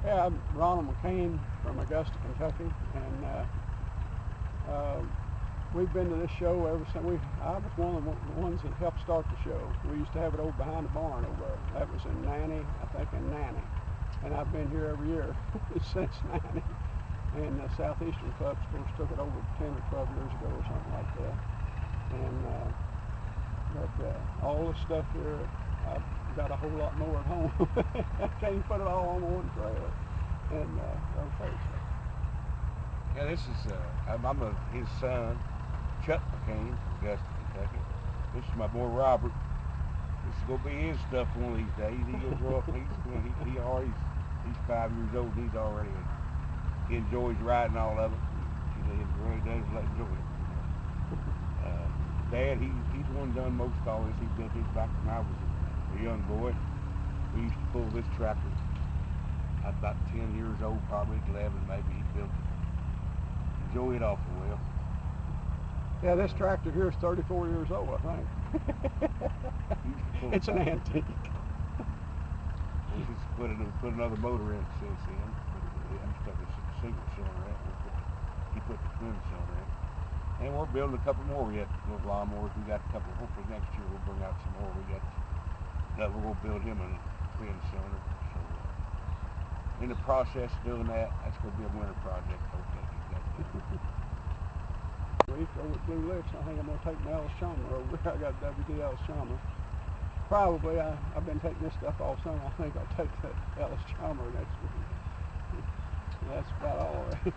Yeah, I'm Ronald McCain from Augusta, Kentucky, and we've been to this show ever since I was one of the ones that helped start the show. We used to have it over behind the barn over there. That was in Nanny, I think in Nanny. And I've been here every year since Nanny. And the Southeastern Club, of course, took it over 10 or 12 years ago or something like that. And but all the stuff here, I've got a whole lot more at home. I can't put it all on one trailer. And okay. Yeah, this is I'm his son, Chuck McCain from Augusta, Kentucky. This is my boy Robert. This is gonna be his stuff one of these days. He'll grow up. He's 5 years old. And he enjoys riding all of it. He really does enjoy it. Dad, he's the one done most all this. He built this back when I was a young boy. We used to pull this tractor. I was about 10 years old, probably 11 maybe. He built it. Enjoy it awful well. Yeah, this tractor here is 34 years old, I think. It's an antique. We just put another motor in since then. I'm stuck with a single cylinder. He put the twin cylinder in. And we're building a couple more yet, little lawnmowers. We got a couple, hopefully next year we'll bring out some more. We're going to build him a twin cylinder. So in the process of doing that, that's going to be a winter project. Hopefully Week over at Blue Licks, I think I'm going to take my Ellis Chalmer over there. I got WD Ellis Chalmer. Probably, I've been taking this stuff all summer. I think I'll take the Ellis Chalmer next week. That's about all right.